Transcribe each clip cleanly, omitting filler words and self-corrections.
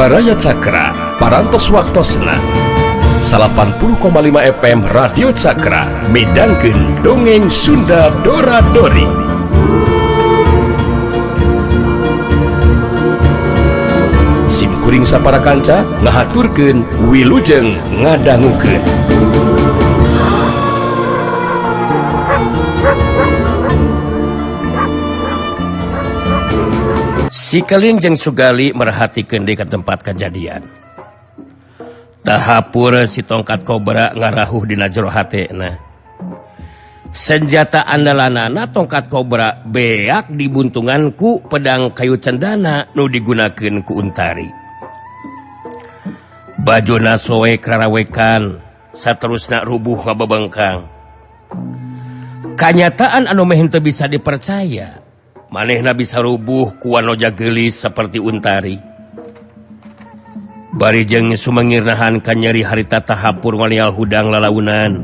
Raya Cakra parantos waktosna 80,5 FM Radio Cakra midangkeun dongeng Sunda Dora-Dori. Simkuring sapara kanca ngahaturkeun wilujeng ngadangukeun. Si Keling jeung Sugali merhatikeun di tempat kejadian. Tahapur si tongkat kobra ngarahuh dina jero hatena. Senjata andalanana tongkat kobra beak dibuntungan ku pedang kayu cendana nu digunakeun ku Untari. Bajona soek rarawekan, saterusna rubuh ngabebengkang. Kanyataan anu meh henteu bisa dipercaya. Manehna bisa rubuh ku wanoja geulis saperti Untari. Bari jeung sumangirnahan ka nyeri harita tahapur walial hudang lalaunan.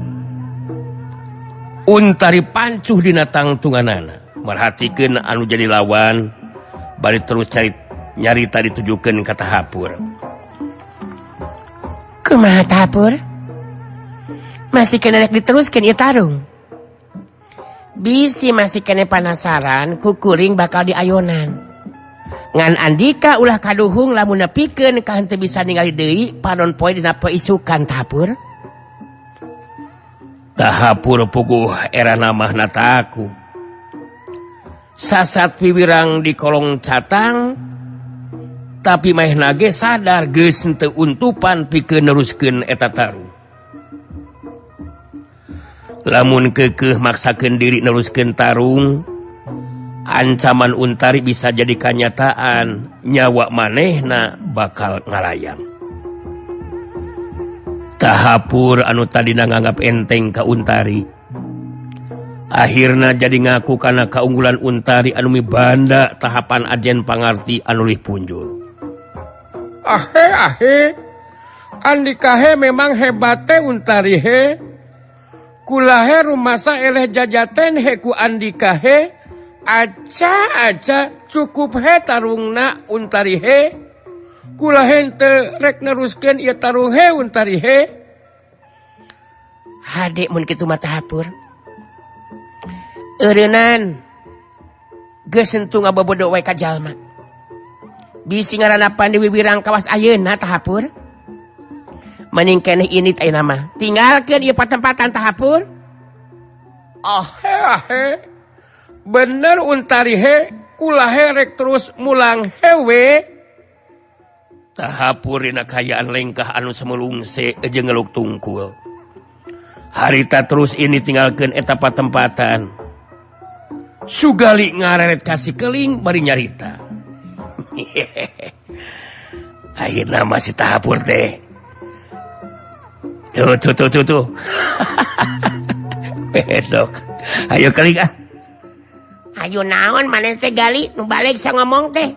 Untari pancuh dina tangtunganana, merhatikeun anu jadi lawan, bari terus nyarita ditujukeun ka tahapur. Kumaha tahapur? Masih kena rek diteruskeun ieu tarung? Bisi masih kene penasaran kukuring bakal diayonan. Ngan Andika ulah kaduhung lamun nepikeun ka henteu bisa ningali deui panon poe dina peisukan tahapur. Tahapur puguh era namahna taku. Sasat wiwirang di kolong catang tapi maehna ge sadar geus henteu untupan pikeun neruskeun eta tarung. Lamun keukeuh maksakeun diri neruskeun tarung, ancaman Untari bisa jadi kanyataan, nyawa manehna bakal ngalayang. Tahapur anu tadina nganggap enteng ka Untari, akhirna jadi ngaku kana kaunggulan Untari anu mibanda tahapan ajen pangarti anu lih punjul. Ahe, Andika he memang hebat teh Untari he. Kulahe rumasa eleh jajaten he ku Andika he. Aca cukup he tarungna Untari he. Kulahe henteu rek neruskeun ieu tarung he Untari he. Hade mun kitu mah tahapur. Eureunan geus henteu ngabobodo wae ka jalma. Bisi ngaranapan di wiwirang kawas ayeuna tahapur. Mending keneh ini teh nama. Tinggalkeun ieu patempatan tahapur. Ahe. Bener Untari he, kulahe rek terus mulang hewe. Tahapur dina kayaan lengkah anu semulungse jeung ngeluk tungkul. Harita terus ini tinggalkeun eta patempatan. Sugali ngareret ka si Keling bari nyarita. Ayeuna mah si Tahapur teh Tuh. Bedok. Ayo Keling ah. Hayu naon maneh teh gali nu balik sa ngomong teh.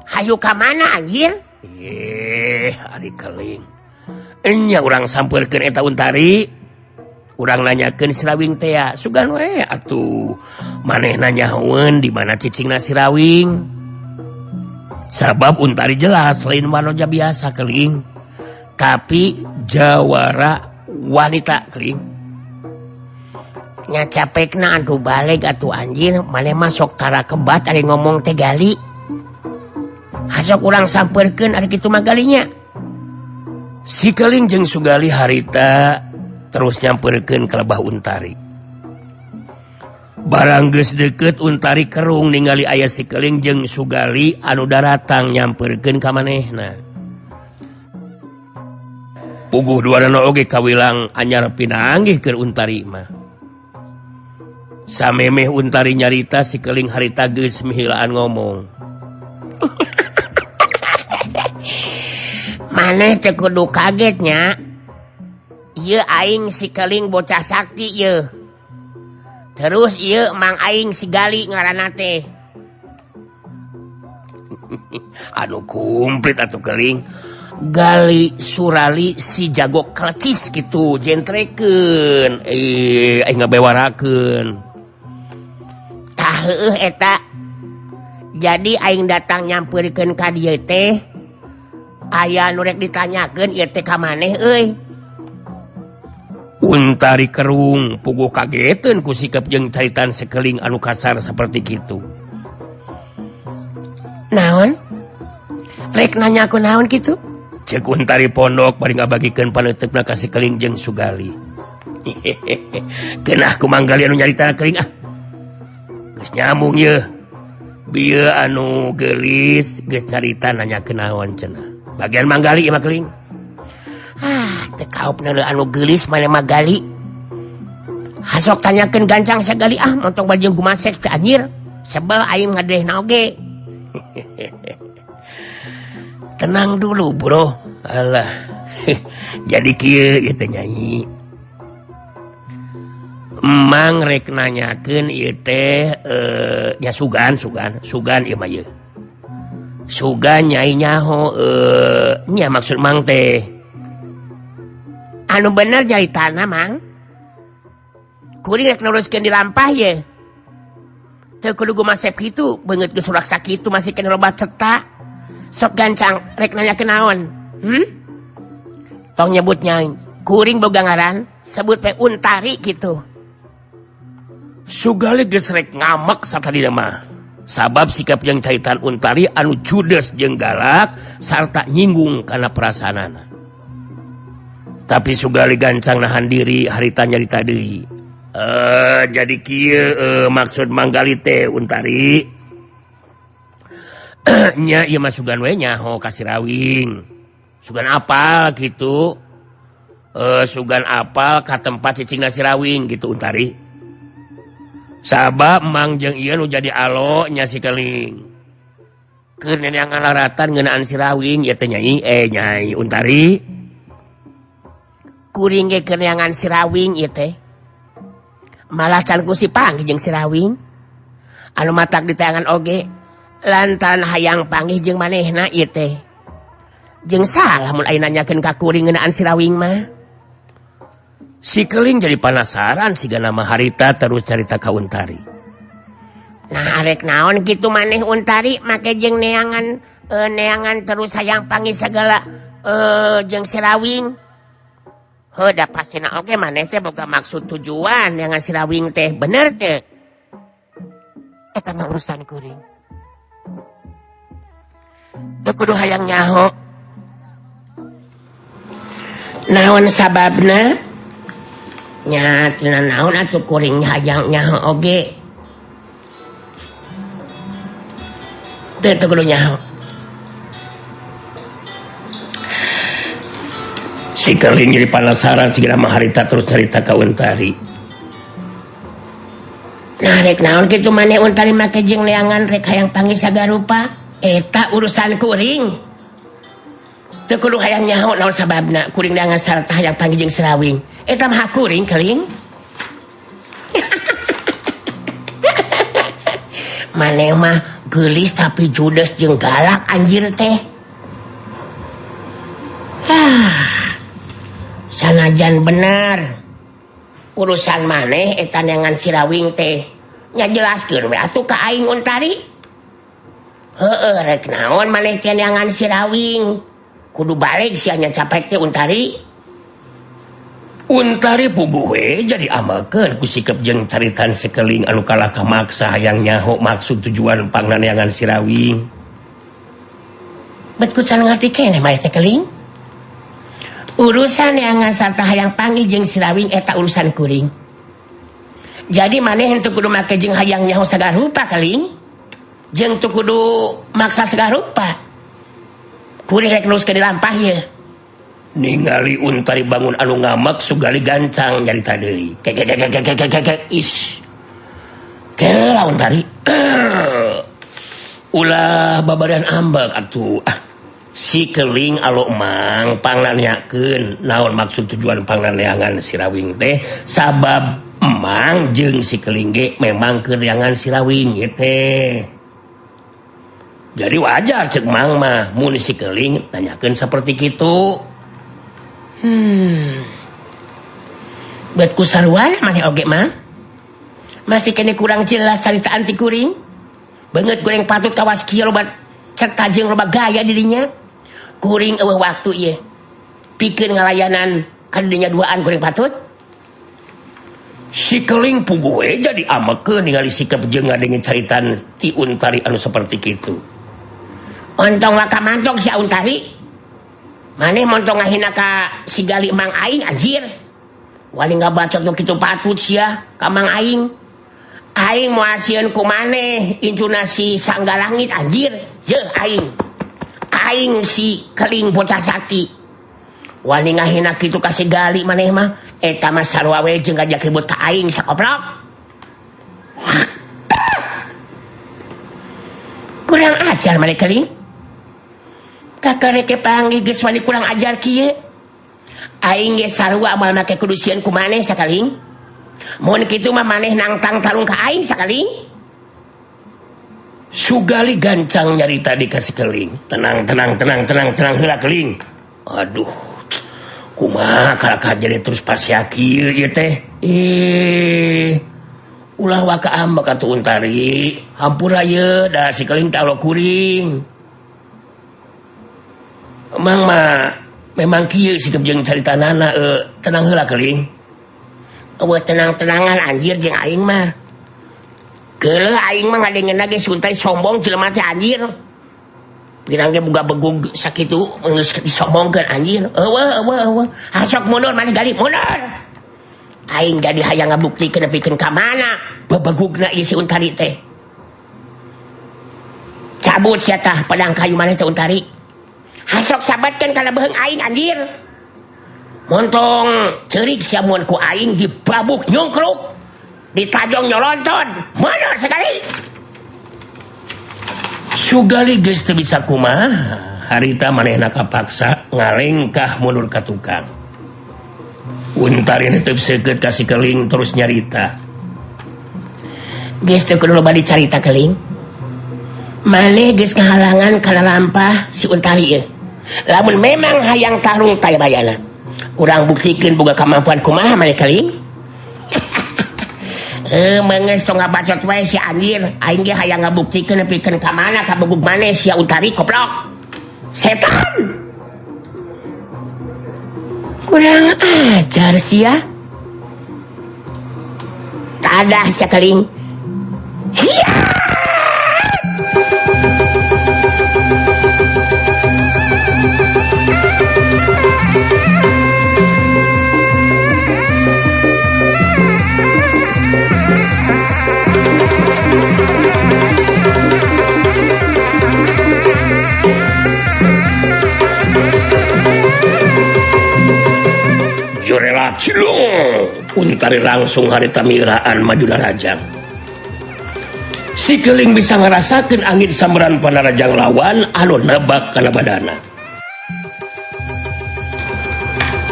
Hayu ka mana anjir? Ari Keling. Enya urang sampeurkeun eta Untari. Urang nanyakeun si Rawing teh sugan we atuh. Maneh nanyaeun di mana cicingna si Rawing. Sabab Untari jelas lain wanoja biasa Keling. Tapi jawara wanita Keling. Nya capekna aduh balik atuh anjir, maneh mah sok tara kebat ari ngomong teh gali. Hasok urang sampeurkeun ari kitu mah galinya. Si Keling jeung Sugali harita terus nyampeurkeun ka lebah Untari. Barang geus deukeut Untari kerung ningali aya si Keling jeung Sugali anu daratang nyampeurkeun ka manehna. Puguh duarana oge kawilang anyar pinanggih keur Untari mah. Samemeh Untari nyarita si Keling harita geus mihilaan ngomong. Maneh teh kudu kaget nya. Ieu aing si Keling bocah sakti ieu. Terus ieu mang aing si Gali ngaranna teh. Anu kumplit atuh Keling. Gali Surali si jago klecis gitu jentrekeun aing ngabewarakeun. Tah heueuh eta. Jadi aing datang nyampeurkeun ka dieu teh aya nurek ditanyakeun ieu teh ka maneh euy. Untari kerung puguh kageteun ku sikap jeung caritan sekeliling anu kasar seperti kitu. Naon? Rek nanya aku naon kitu? Cek Untari pondok bari ngabagikeun paneutupna ka sekeliling jeung Sugali. Keunah ku manggali anu nyarita keuring ah. Geus nyambung ye. Bieu anu geulis geus carita nanyakeun naon cenah. Bagian manggali ieu mah keuring. Teu kaopna anu geulis mane mah gali. Hasok tanyakeun gancang sagali montong baju gumasek teh anjir. Sebel aing ngadehna oge. Tenang dulu, Bro. Alah. Jadi kieu ieu teh Nyai. Emang rek nanyakeun ieu teh nya sugan ieu mah ieu. Sugan Nyai nyaho nya maksud Mang teh. Anu bener jaritana Mang. Kuring rek nuruskeun di lampah ye. Teu kudu gumasep kitu, beungeut geus urak sakitu masih kena loba cetak. Sok gancang rek nanyakeun naon? Tong nyebut Nyai. Kuring boga ngaran, sebut pe Untari kitu. Sugali geus rek ngamek satadina mah. Sabab sikap yang caitan Untari anu judes jeung galak sarta nyinggung kana perasaanana. Tapi Sugali gancang nahan diri harita nyarita deui. Jadi kieu maksud manggali teh Untari. Nya ieu mah sugan we nyaho ka Sirawing. Sugan apal gitu. Sugan apal ka tempat cicingna Sirawing gitu Untari. Sabab Mang jeung ieu nu jadi alo nya si Keling. Keur neneangan laratan ngeunaan Sirawing ieu teh Nyai Nyai Untari. Kuring ge keur neangan Sirawing ieu teh. Malah can ku si panggih jeung Sirawing. Anu matak diteangan oge lantaran hayang panggih jeung manehna ieu teh. Jeung salah mun aya nanyakeun ka kuring ngeunaan Sirawing mah. Si Keling jadi penasaran siga nama harita terus carita ka Untari. Nah arek naon kitu maneh Untari make jeung neangan terus hayang panggih sagala jeung Sirawing. Heuda pasina oge maneh teh boga maksud tujuan neangan Sirawing teh bener teh. Eta mah urusan kuring. Teu kudu hayang nyaho. Naon sababna? Nya cenah naon atuh kuring hayang nyaho oge. Teu kudu nyaho. Si Keling jadi penasaran siga nama harita terus cerita ka Untari. Nah rek naon kitu maneh Untari make jeung leangan rek hayang panggih sagarupa. Eta urusan kuring. Teu kudu hayang nyaho naon sababna kuring leangan sarta hayang panggih jeung Sirawing. Eta mah kuring Keling. Maneh mah geulis tapi judes jeung galak anjir teh. Sanajan bener urusan maneh eta neangan Sirawing teh nya jelaskeun we atuh ka aing Untari. Heueuh rek naon maneh teh neangan Sirawing kudu balik sia nya capek teh Untari. Untari puguh we jadi amalkeun ku sikap jeung caritan sekeliling anu kalaka maksa hayang nyaho maksud tujuan pangna neangan Sirawing. Bet kusan ngarti keneh mah teh Keling. Urusan neangan sarta hayang panggih jeung Sirawing eta urusan kuring. Jadi maneh henteu kudu make jeung hayang nyaho sagarupa Keling. Jeung teu kudu maksa sagarupa. Kuring rek nuruskeun di lampah ye. Ningali Untari bangun anu ngamak Sugali gancang nyarita deui. Is. Keula Untari. Ulah babarian ambek atuh. Si Keling alo Mang pangnanyakeun naon maksud tujuan pangnaneangan Sirawing teh sabab Mang jeung si Keling ge memang keur neangan Sirawing ieu teh. Jadi wajar cek Mang mah mun si Keling tanyakeun saperti kitu. Bet ku sarua maneh oge mah. Masih kene kurang jelas caritaan ti kuring. Beungeut kuring patut kawas kieu loba cerita jeung loba gaya dirinya. kuring eueuh waktu ieu pikeun ngalayanan kadinya duaan kuring patut si keling puguh we jadi amekeun ningali sikap jeung ngadenge caritan ti Untari anu saperti kitu. Ontong ka mantong si Untari maneh montong ngahina ka si gali Mang Aing anjir wali ngabacot nu kitu patut sia ka Mang Aing. Aing moal sieun ku maneh incuna si Sanggalangit anjir yeuh aing si keling bocah sakti wali ngahina kitu ka si gali maneh mah eta mah sarua we jeung ngajak ribut ka aing sakoplok. Kurang ajar maneh keling kakareke panggih geus wani kurang ajar kieu aing ge sarua amal make kudu sieun ku maneh sakaling mun kitu mah maneh nangtang tarung ka aing sakaling. Sugali gancang nyarita di kasih keling. Tenang heula keling. Aduh, kumaha kalak jadi terus pasya kieu ieu teh. Ulah waka amba ka tu Untari. Hampura ye da si keling teh alo kuring. Emang mah memang kieu sikep jeung caritanana tenang heula keling. Eueuh tenang-tenangan anjir jeung aing mah. Geuleuh aing mah ngadengeunna ge Untari sombong jelema teh anjir. Pirang ge boga begug sakitu geus disombongkeun anjir. Eueuh. Hasok mundur maneh gali mundur. Aing jadi hayang ngabuktikeun nepikeun ka mana babagugna ieu si Untari teh. Cabut sia tah pedang kayu maneh teh Untari. Hasok sabatkeun kana beheung aing anjir. Montong ceurik sia mun ku aing dibabuk nyungkruk. Ditajong nyolonton mundur sekali. Sugali geus teu bisa kumaha harita manehna kapaksa ngalengkah mundur ka tukang. Untari netepseukeun ka si keling terus nyarita. Geus teu kudu loba dicarita keling. Maneh geus ngahalangan kana lampah si Untari ieu. Lamun memang hayang tarung tayabayana. Urang buktikeun boga kamampuan kumaha maneh keling. Menges tong ngabacot wae si anjir aing ge hayang ngabuktikeun nepikeun ka mana ka begug maneh sia Untari koplok setan kurang ajar sia tadah sia keling hiya. Jorela cilung Untari langsung harita miraan majuna rajang. Si keling bisa ngerasakeun angin samberan panarajang lawan anu nebak kana badana.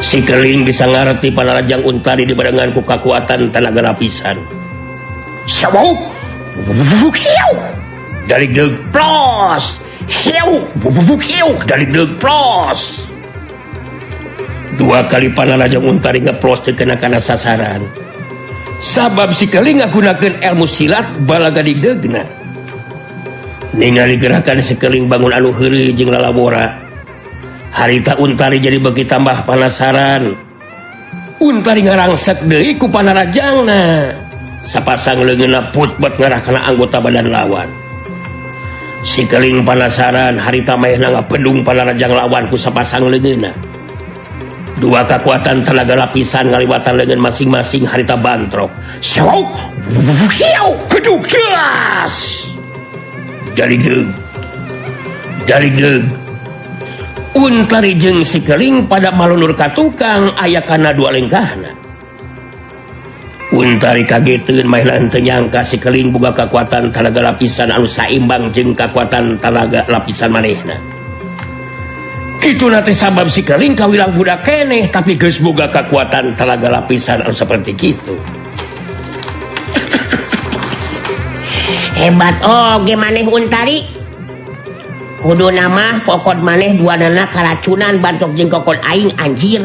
Si keling bisa ngarti panarajang Untari dibarengan ku kakuatan tenaga lapisan. Sabau hiu dari deg plos hiu dari deg plos. Dua kali panarajang Untari ngeplos teu kana sasaran. Sabab si keling ngagunakeun ilmu silat balaga digegna. Ningali gerakan si keling bangun anu heureuy jeung lalabora. Harita Untari jadi beuki tambah panasaran. Untari ngarangsek deui ku panarajangna. Sapasang leungeunna putbet ngarah kana anggota badan lawan. Si keling panasaran harita maehna ngapedung panarajang lawan ku sapasang leungeunna. Dua kekuatan tenaga lapisan ngaliwatan leungeun masing-masing harita bantrok. Syau, hiu, keduk jelas. Dari deug. Untari jeung si keling pada malunur ka tukang aya kana dua lengkahna. Untari kageteun maehna henteu nyangka si keling boga kekuatan tenaga lapisan anu saimbang jeung kekuatan tenaga lapisan manehna. Kitu teh sabab si keling kawilang budak keneh tapi geus boga kekuatan tenaga lapisan anu seperti kitu. Hebat oge maneh Untari. Kudu nama kokod maneh duanana karacunan bantok jeung kokod aing anjir.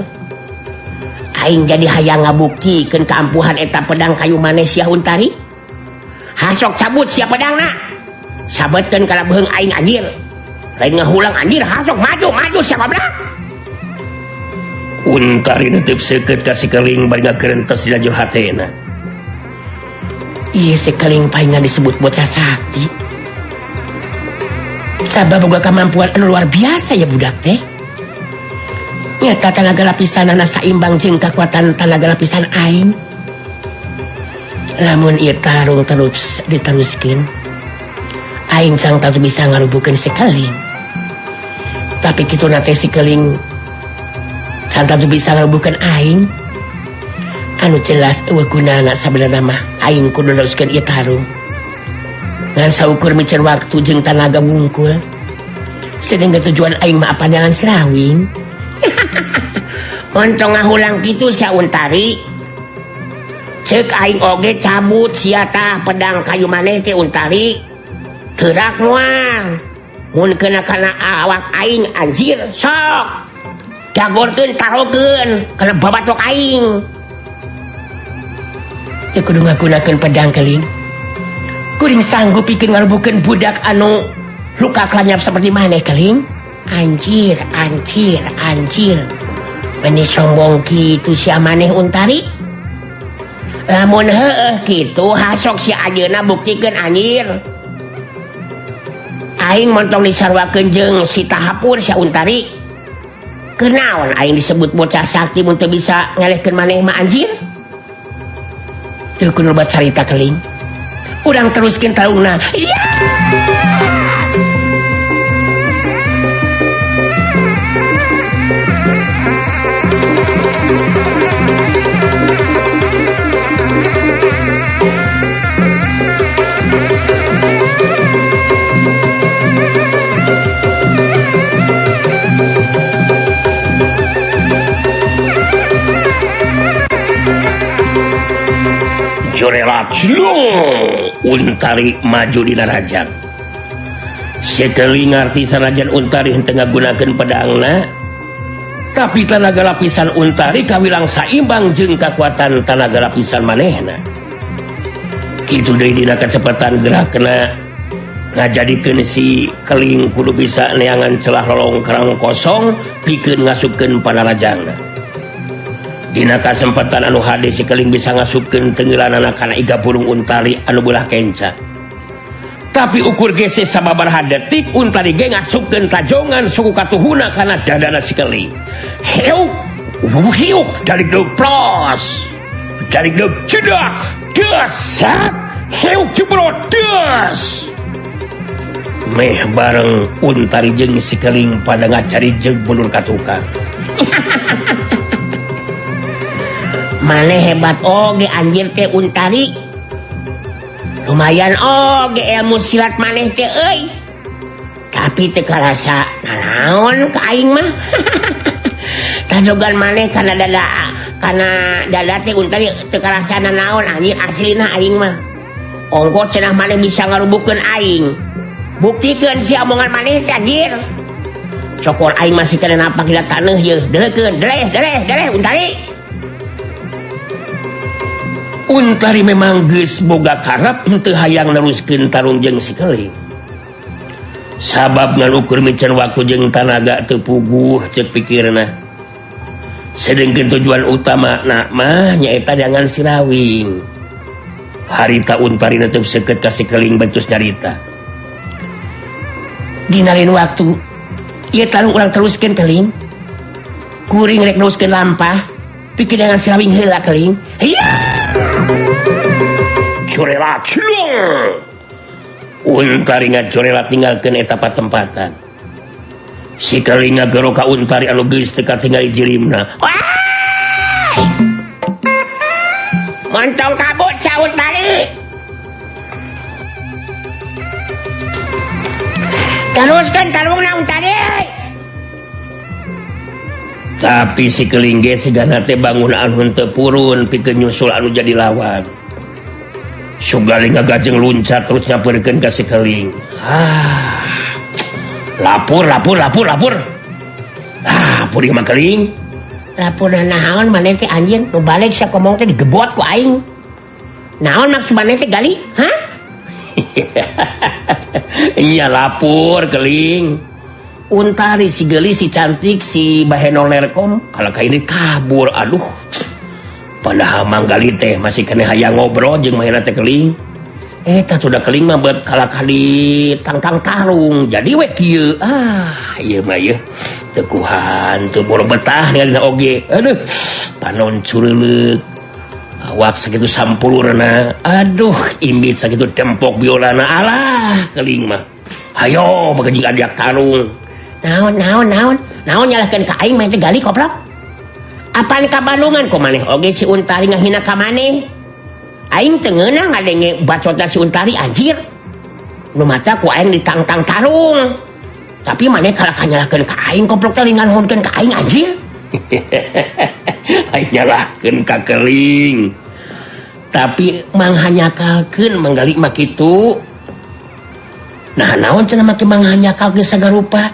Aing jadi hayang ngabuktikeun keampuhan eta pedang kayu maneh sia Untari. Hasok cabut sia pedangna. Sabetkeun kana beheung aing anjir. lain ngahulang anjir hasok maju siapa belah Untari netep seket kasih keling bari ngagerentos di lajur hatena. iya sekaling palingan disebut bocah sakti sabab boga kemampuan anu luar biasa ya budak teh nyata tenaga lapisan anak saimbang jeung kekuatan tenaga lapisan aing lamun ieu tarung terus diteruskeun aing sang tatu bisa ngarubukeun sikeling tapi kitu nate sikeling sang tatu bisa ngarubukeun aing anu jelas eueuh gunana sabenerna mah aing kudu neruskeun ieu tarung ngan saukur micen waktu jeung tenaga wungkul sedengkeun tujuan aing mah pandangan Serawing Montong ngahulang kitu sia Untari cek aing oge cabut sia tah pedang kayu maneh teh Untari teurak moal mun kena kana awak aing anjir sok dagorkeun tarokeun kana babatok aing teu kudu ngagunakeun pedang keling kuring sanggup pikeun ngarubukeun budak anu luka kelanyap seperti maneh keling anjir Bani sombong kitu sia maneh Untari lamun heueuh kitu hasok si ajeuna buktikeun anjir aing montong disarwakeun jeung si tahapur sia Untari kenaon aing disebut bocah sakti mun teu bisa ngalehkeun maneh mah anjir teu kudu loba carita keling urang teruskeun tarungna iya Jorela cilung Untari maju di narajang sekeling arti sanajan Untari henteu ngagunakeun pedangna tapi tenaga lapisan Untari kawilang saimbang jeung kekuatan tenaga lapisan manehna kitu deui dina kacepatan gerakna ngajadikeun si keling kudu bisa neangan celah lolongkrang kosong pikeun ngasupkeun panarajangna dina kasempatan anu hade si keling bisa ngasupkeun tenggelanana kana iga burung Untari anu beulah kenca tapi ukur gese sababaraha detik Untari ge ngasupkeun tajongan suku katuhuna kana dadana si keling heuk dalig deuk pros dalig deuk cedak desak heuk cebrot des meh bareng Untari jeung si keling pada ngacari jeung bulur katukang maneh hebat oge anjir teh Untari lumayan oge ilmu silat maneh teh euy tapi teu karasa nanaon ka aing mah tajogan maneh kana dada teh Untari teu karasa nanaon anjir aslina aing mah ongko cenah maneh bisa ngarubukeun aing buktikeun si omongan maneh teh anjir cokor aing masih kana napa gila taneuh yeuh deukeun dereh Untari Untari memang geus boga karep henteu hayang neruskeun tarung jeung si keling sabab ngan ukur micen waktu jeung tanaga teu puguh ceuk pikirna sedengkeun tujuan utama mah nyaeta dengan Serawing harita Untari netep seukeut ka si keling bentus nyarita dina lain waktu ieu tarung urang teruskeun keling kuring rek neruskeun lampah pikir dengan Serawing heula keling Jorela cilung Untari ngacorela tinggalkeun eta patempatan si keling ngagero ka Untari anu geus teu katingali jirimna montong kabut ca Untari teruskeun tarungna Untari tapi si keling ge sigana teh bangun anu henteu purun pikeun nyusul anu jadi lawan sugali ngagajeng luncat terus nyampeurkeun ka si keling lapur ieu mah keling lapur naon maneh teh anjeun nu balik sakomong teh digebot ku aing naon maksud maneh teh gali nya lapur keling Untari si geli si cantik si Bahenol Lerkom kalau kayak ini kabur aduh padahal manggali teh masih kena hayang ngobrol jeung mahina teh keling eta sudah keling mah buat kalakah di tangtang tarung jadi we kieu ieu mah ieu tekuhan teu boro betah dengan oge aduh panon cureleuk awak sakitu sampulurna aduh imbit sakitu tempok biolana alah keling mah hayo bagajing adiak tarung naon nyalahkeun ka aing mah teh gali koplok apaan ka Bandungan ku maneh oge si Untari ngahina ka maneh aing teu ngeunang ngadenge bacota si Untari anjir nu maca ku aing ditangtang tarung tapi maneh kalak nyalahkeun ka aing koplok teh nganhonkeun ka aing anjir aing nyalahkeun ka keling tapi manghanyakalkeun manggali mah kitu nah naon cenah make manghanyakalkeun sagarupa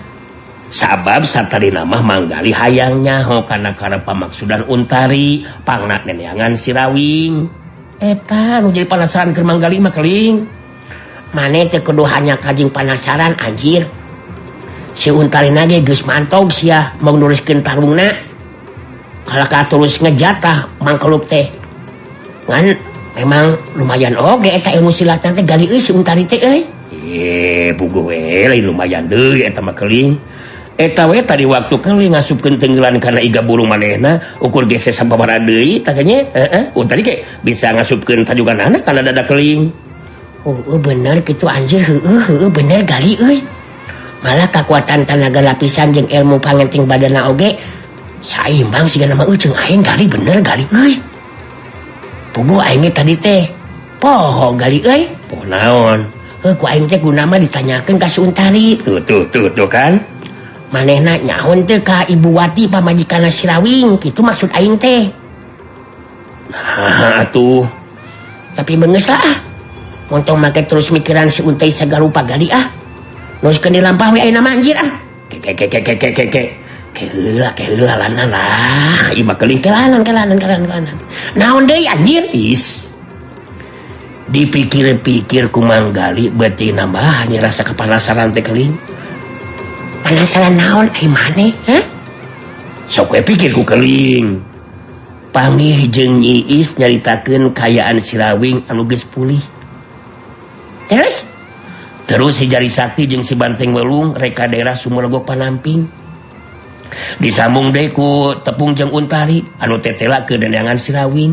sabab satari nama manggali hayangnya kana pamaksudan Untari pangna neneangan si Rawing eta nu jadi penasaran keur manggali mah keling maneh teh kudu hanya kajing penasaran anjir si Untari nage geus mantog sia mau nuliskeun tarungna kalaka tulus ngejatah mangkeluk teh ngan memang lumayan oge eta ilmu silatna teh gali euy si Untari teh euy bugu we lain lumayan deui eta mah keling eta we tadi waktu keling ngasupkeun tenggelan kana iga burung manehna ukur geses sababaraha deui tanya Untari ge bisa ngasupkeun tajuganana kana dada keling bener kitu anjir heueuh bener gali euy malah kakuatan tenaga lapisan jeung ilmu pangenting badanna oge saimbang sigana mah jeung aing gali bener gali euy pugu aing tadi teh poho gali euy poho naon ku aing teh guna mah ditanyakeun ka si Untari tuh kan manehna nyaon teh ka Ibu Wati pamajikanna si Rawing kitu maksud aing teh nah atuh tapi beungeus lah montong make terus mikiran si Untari sagarupa gali nuskeun di lampah we ayeuna mah anjir keheula lanan lah ieu mah keling kelanan naon deui anjir is dipikir-pikir ku manggali beuti nambah nya rasa kepanasaran teh keling penasaran naon ai maneh sok we pikir ku keling panggih jeung Iis nyaritakeun kayaan si Rawing anu geus pulih terus si Jari Sakti jeung si Banteng Welung reka daerah Sumbergok Panamping disambung deui ku Tepung jeung Untari anu tetela ke deneangan si Rawing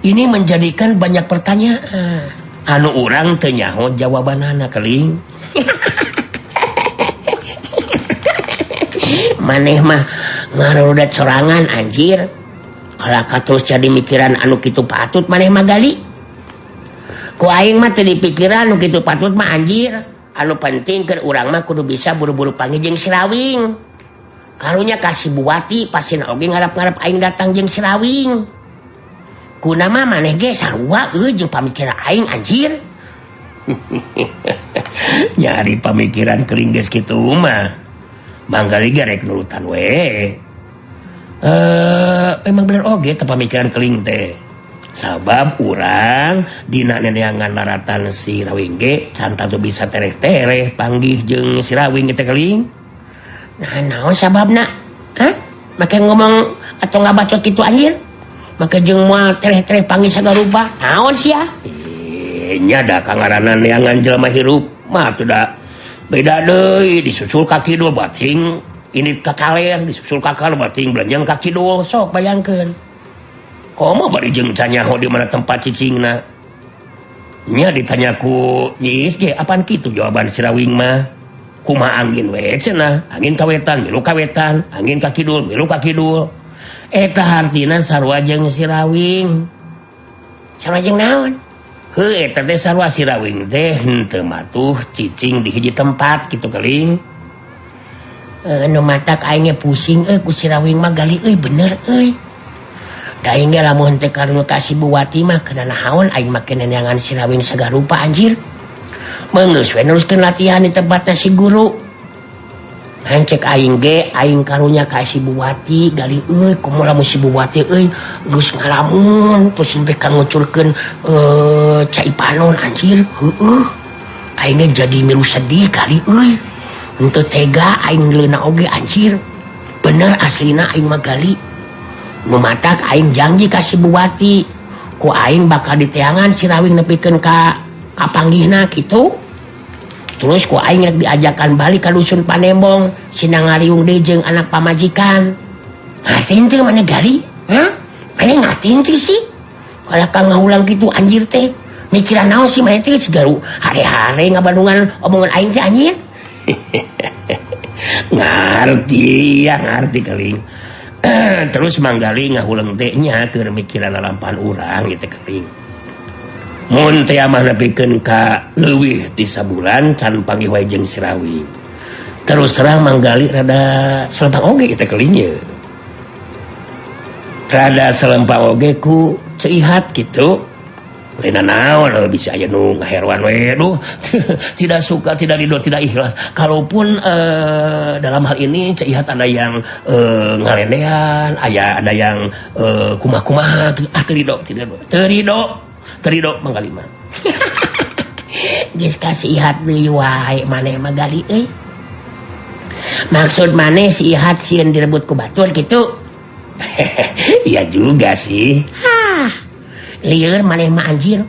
ini menjadikan banyak pertanyaan anu urang teu nyaho jawabanana keling maneh mah ngarudat sorangan anjir kalaka terus jadi mikiran anu kitu patut maneh mah gali ku aing mah teu dipikiran anu kitu patut mah anjir anu penting keur urang mah kudu bisa buru-buru panggil jeung si Rawing karunya kasih Buwati pasina oge ngarap-ngarap aing datang jeung si Rawing kuna mah maneh ge sarua jeung pamikiran aing anjir nyari pamikiran keling geus kitu mah manggali garek nurutan we emang bener oge teu pamikiran keling teh sabab urang dina neneangan laratan si Rawing ge can tatu bisa tereh-tereh panggih jeung si Rawing teh keling nah naon sababna make ngomong atau ngabacot kitu anjir make jeung moal tereh-tereh panggih sagarupa naon sia nya da kangaranna neangan jelema hirup mah teu da beda deui disusul ka kidul bating ini ka kaler disusul ka kaler bating belanjang ka kidul sok bayangkeun komo bari jeung canyaho di mana tempat cicingna nya ditanya ku Nyiis ge apaan kitu jawaban si Rawing mah kumaha angin we cenah angin kawetan milu kawetan angin ka kidul milu ka kidul eta artina sarua jeung si Rawing sarua jeung naon eta teh sarua si Rawing teh henteu matuh cicing di hiji tempat kitu keling nu matak aing ge pusing ku si Rawing mah gali bener da aing ge lamun teu karuna kasih Buwati mah kana naon aing make neneangan si Rawing sagarupa anjir meungeus we neruskeun latihan di tempatna si guru hancek aing ge aing karunya kasih Buwati gali kumaha lamun si Buwati geus ngalamun terus sampai ka ngucurkeun Cai Panon anjir aing ge jadi milu sedih kali henteu tega aing leuna oge anjir. Bener aslina aing magali. Nu matak aing janji ka si Buati, ku aing bakal diteangan si Rawing nepikeun ka panggihna kitu. Terus ku aing rek diajakan balik ka dusun Panembong, sina ngariung deui jeung anak pamajikan. Ngatin teu maneh gali? Hah? Maneh ngatin teu sih? Kalau kang ngaulang gitu anjir teh. Mikiran naon sih maneh teh segaru hare-hare ngabandungan omongan aing teh anjir. ngerti keling. Terus manggali ngahulang teh nya keur mikiran lalampahan urang gitu keling. Mun teh amah nepikeun ka leuwih ti sabulan can panggih wae jeung si Rawing. Terus terang manggali rada selempang oge kita keling ye. Rada selempang oge ku ceihat gitu. Lain naon bisa aya nu ngaherwan we duh. Tidak suka, tidak ridho, tidak ikhlas. Kalaupun dalam hal ini ceihat ada yang ngalendean, ada yang kumaha-kumaha, terido manggali mah. Geus kasihat deui wae maneh magali euy. Maksud maneh si Ihat sieun direbut ku batur gitu. Iya juga sih. Lieur maneh mah anjir.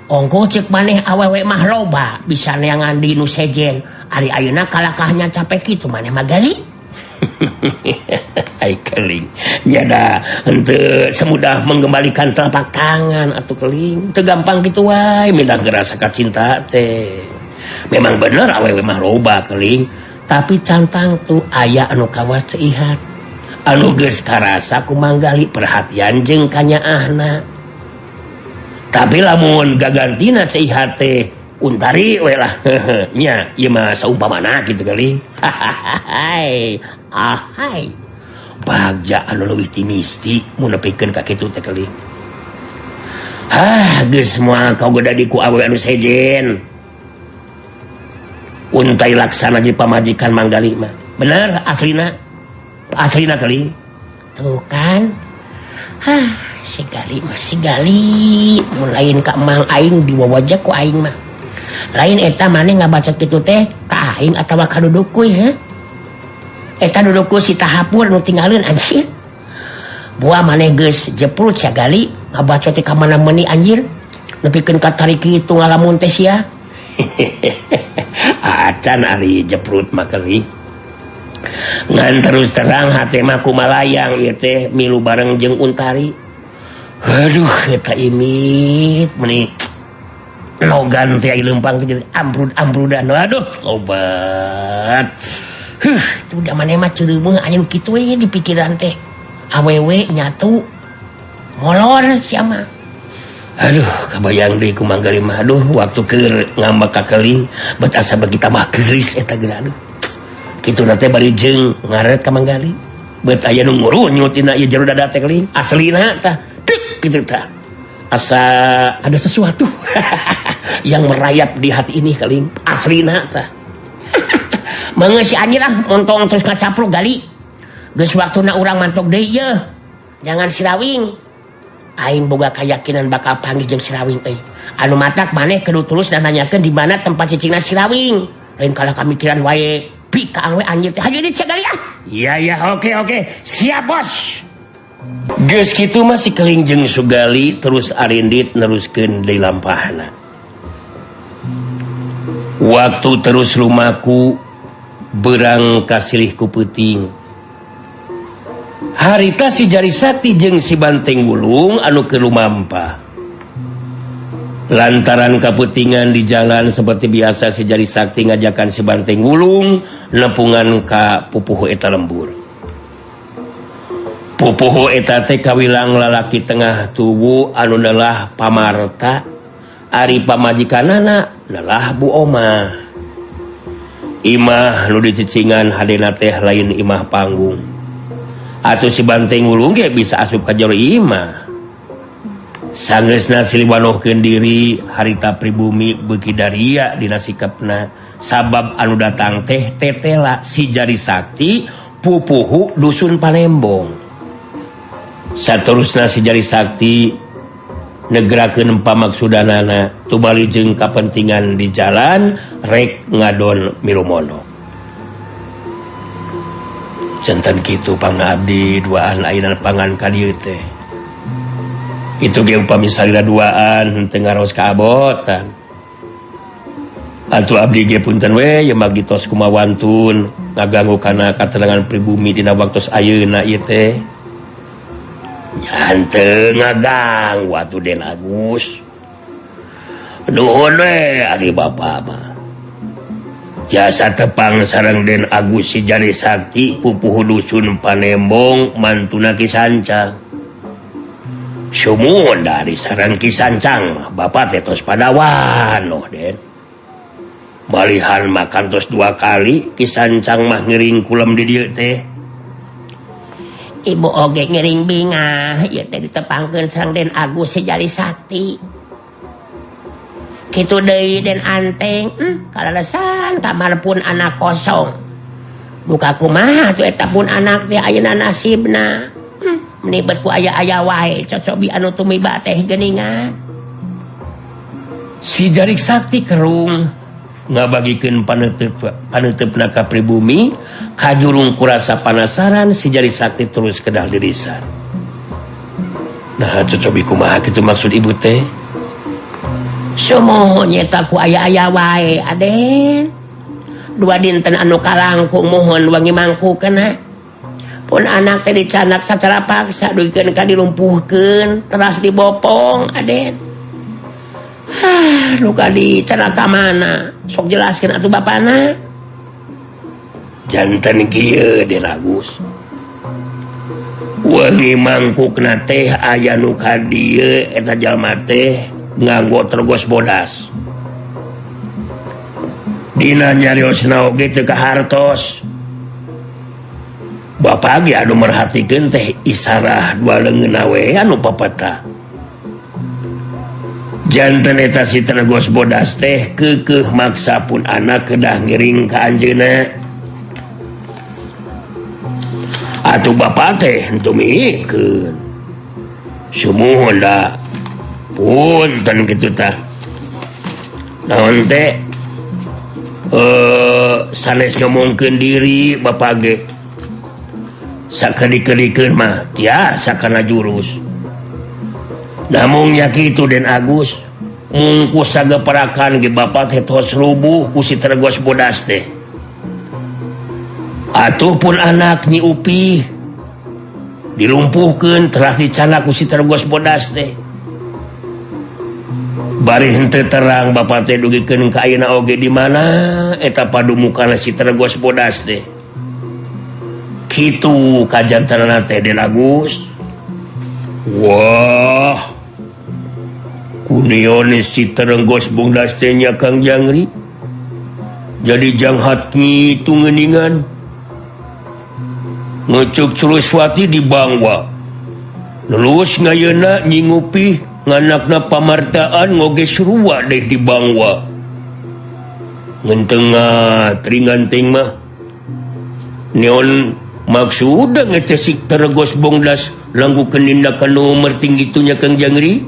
Ongko ceuk maneh awewe mah loba bisa neangan di nu sejen. Ari ayeuna kalakahnya capek kitu maneh mah gali. Ai keling. Nyada henteu semudah menggembalikan telapak tangan atuh keling. Teu gampang kitu wae mindah ngerasa cinta teh. Memang bener awewe mah loba keling, tapi cantang tuh aya anu kawas ceihat. Anu geus karasa ku manggali perhatian jeung kanyaahna. Tapi lamun gagantina ceihat teh untari we lah. Nya ieu mah saumpamana kitu kali. Ahai. Bagja anu leuwih ti misti mun nepikeun ka kitu teh kali. Geus moal kau godadi ku awewe anu sejen. Untai laksana jadi pamajikan manggali mah. Bener aslina. Aslina kali. Tuh kan. Si gali mulain ka emang aing diwawajah ku aing mah lain eta maneh ngabacot kitu teh ka aing atawa ka dudukuy he eta duduku si tahapur nu tinggalin anjir buah maneh geus jeprut sia gali ngabacot teh ka mana-mani anjir nepikeun ka tari kitu ngalamun teh sia. Acan ari jeprut mah kali ngan terus terang hate mah kumalayang ieu teh milu bareng jeung Untari. Aduh, eta imit meni logan teh ai leumpang teh ambrud-ambrudan. Aduh, obat. Itu udah maneh mah ceureumeung anya kitu we di pikiran teh. Awewe nyatu molor sia mah. Aduh, kabayang deui ku manggali mah. Aduh, waktu keur ngambek ka keling, bet asa bagita mah geulis eta geura aduh. Kituna teh bari jeung ngaret ka manggali. Bet aya nu ngurunyut tina ieu jero dada teh keling. Aslina tah gitu tak asa ada sesuatu yang merayap di hati ini keling aslina tah. Mangga si anjir montong terus kacaplok gali geus waktuna urang mantok deui yeuh jangan si Rawing aing boga kayakinan bakal panggih jeung si Rawing euy anu matak maneh kudu tulus dan nanyakeun di mana tempat cicingna si Rawing lain kala kamikiran wae pikaang we anjir teh hayu deui sia gali Iya oke siap bos. Geus kitu mah si keling jeung Sugali terus arindit neruskeun deui lampahna. Waktu terus lumaku berang kasilih ku peuting. Harita si Jari Sakti jeung si Banteng Wulung anu keur lumampah. Lantaran kaputingan di jalan seperti biasa si Jari Sakti ngajakan si Banteng Wulung nepungan ka pupuh eta lembur. Pupuh eta teh kawilang lalaki tengah tubuh anu neulah pamarta ari pamajikanana neulah Bu Oma. Imah nu dicicingan hadena teh lain imah panggung. Atuh si Banteng Wulung ge bisa asup ka jero imah. Sanggeusna silih-wanohkeun diri harita pribumi beuki daria dina sikepna sabab anu datang teh tetela si Jari Sakti pupuhu dusun Panembong. Saterusna si Jari Sakti negerakeun pamaksudanana tubali jeung kapentingan di jalan rek ngadon milu mondok. jantan kitu pangabdi duaan ayeuna pangan ka dieu teh. Itu ge upami salira duaan teu ngaros kaabotan. Atuh abdi ge punten we ye magitos kumawantun ngaganggu kana katerangan pribumi dina waktos ayeuna ieu teh. Henteu ngaganggu atuh Den Agus. Nuhun we ari bapa mah. Jasa tepang sareng Den Agus si Jari Sakti pupuh dusun Panembong mantuna Ki Sancang. Sumuhun dari sareng Ki Sancang bapak tetos padawan loh Den. Balihan makan tos 2 kali Ki Sancang mah ngiring kulem di dieu teh. Ibu oge ngiring bingah ieu teh ditepangkeun sareng Den Agus si Jari Sakti. Kitu deui Den Anteng, kalalesan kamar pun anak kosong. Muka kumaha tuh eta pun anak teh ayeuna nasibna. Menibet ku aya-aya wae cocobi anu tumiba teh geuningan. Si Jari Sakti kerung ngabagikeun paneuteup ka pribumi, kajurung kurasa panasaran si Jari Sakti terus kedah dirisan. Nah, cocobi kumaha kitu maksud ibu teh? Sumoho nyeta ku aya-aya wae Aden. 2 dinten anu kalangkung mohon wangi mangkukeun. Pun anak teh dicanak sacara paksa duikeun ka dilumpuhkeun teras dibopong Aden. Luka dicanak ka mana? Sok jelaskeun atuh bapana. Janten kieu Den Agus. Wangi mangkukna teh aya nu ka dieu eta jalma teh nganggo tergos bodas. Dina nyariosna oge teu kahartos. Bapak ge anu merhatikeun teh isarah 2 leungeunna we anu papata. Janten eta si tergos bodas teh keukeuh maksa pun anak kedah ngiring ka anjeunna. Atuh bapak teh henteu mihikeun. Sumuhun da punten kitu tah. Naon teh sanes ngomongkeun diri bapak ge. Sakadi-kadikeun mah tiasa kana jurus. Namun nya kitu Den Agus, mungkus sageparakan ge bapak teh tos rubuh ku si tergos bodas teh. Atuh pun anak Nyi Upih dilumpuhkeun telah dicanak ku si tergos bodas teh. Bari henteu terang bapak teh dugikeun ka ayeuna oge di mana eta padumukana si tergos bodas teh. Kitu kajantanna teh Den Agus. Wah. Kunione si tergos bodas teh nya Kang Jangri. Jadi janghat ngitu ngeuningan. Ngecuk Suruswati di Bangwa. Lulus ngayeuna Nyi Upih nganakna pamartaan ngoge surua deh di Bangwa. Ngentengat ringanting mah neon maksudna ngecesik tergos bongdas langgu kenindakan nomor tinggi itunya Kang Jangri.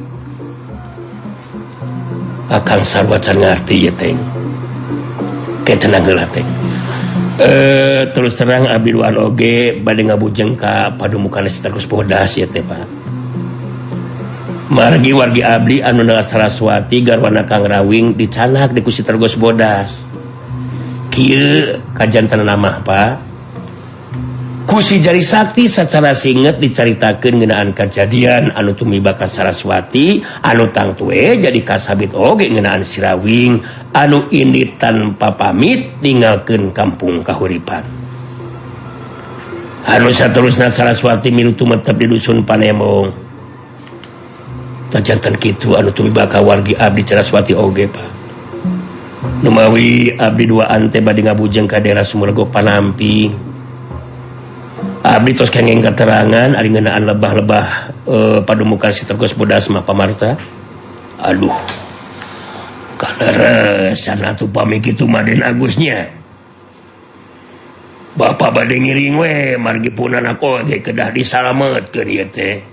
Akang sarwacan ngarti ya teng. Ketenang geula teng. Terus terang abdi duaan oge bade ngabujeng ka padumukan si tergos bodas ya teh Pak. Margi wargi abdi anu na Saraswati garwana Kang Rawing dicanak di ku si tergos bodas. Kieu kajantanna mah Pak. Ku si Jari Sakti secara singlet dicaritakeun ngeunaan kejadian anu tumiba ka Saraswati anu tangtue jadi kasabit oge ngeunaan si Rawing anu indit tanpa pamit ninggalkeun kampung kahuripan. Anu saterusna Saraswati milu tumetep di dusun Panembong. Tajanten kitu anu tumiba ka wargi abdi Saraswati oge Pak. Numawi abdi duaan teh bade ngabujeng ka daerah Sumurgo Panamping. Abdi tos kenging keterangan ari ngeunaan lebah-lebah padumukan si tergos bodas mah pamarta. Aduh. Kaleresan atuh pami kitu mah Den Agusnya. Bapak bade ngiring we margi pun anak oge kedah disalametkeun ieu teh.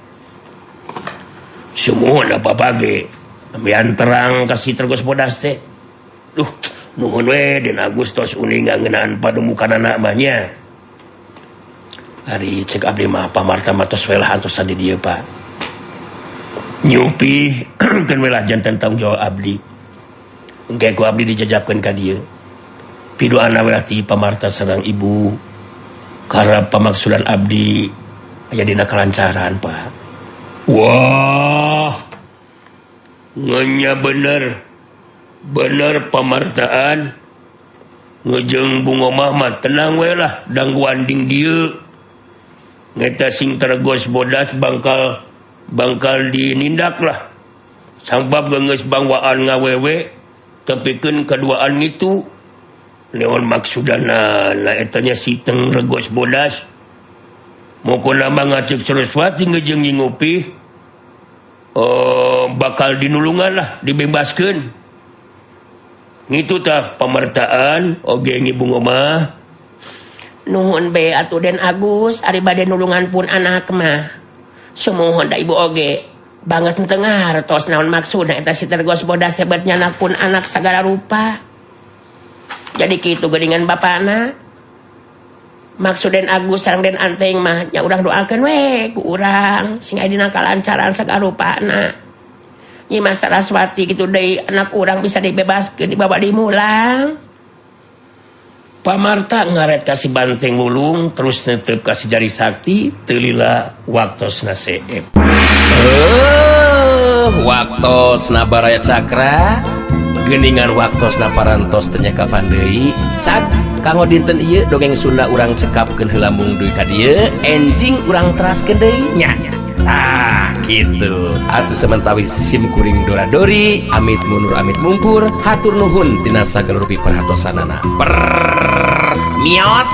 Sumuhun bapak ge ambean terang ka si tergos bodas teh. Duh, nuhun we Den Agus tos uning ngeunaan padumukan anak mah nya. hari cek abdi mah pamarta matos welah antos di dieu Pak nyupi keun welah jantan tanggung jawab abdi engke ku abdi dijajabkeun ka dieu pidoana welah ti pamarta sareng ibu karena pamaksudan abdi aya dina kalancaran Pak. Wah ngenya bener pamartaan ngejeng bunga mah tenang we lah dangguan ding dieu ngeta sing tergos bodas bangkal dinindak lah sabab geus bangwaan ngawewe tepikeun kaduaan itu leon maksudana na etanya si teng regos bodas mokona mah ngacek Saraswati ngejeng ngopi bakal dinulungan lah dibebaskeun gitu tah pamartaan oge ibu ngomah nuhun be atuh Den Agus ari bade nulungan pun anak mah sumuhun da ibu oge banget teu ngartos naon maksudna eta si tergos bodas hebat nyanak pun anak sagala rupa jadi kitu geuningan bapana maksud Den Agus sareng Den Anteng mah nya urang doakeun we ku urang sing aya dina kalancaran sagala rupana Nyi Mas Saraswati gitu deui anak urang bisa dibebaskeun dibawa dimulang. Pamarta ngaret kasih banteng mulung terus netep kasih jari sakti telila waktosna seep. Waktosna baraya cakra geuningan waktosna parantos teu nya kapan deui cak kanggo dinten ieu dongeng Sunda urang cekapkeun heula mung duy ka dieu enjing urang teraskeun deui nya. Tah gitu atuh sementawis sim kuring dora-dori amit mundur amit mungkur hatur nuhun tina sagala rupi perhatosanana mios.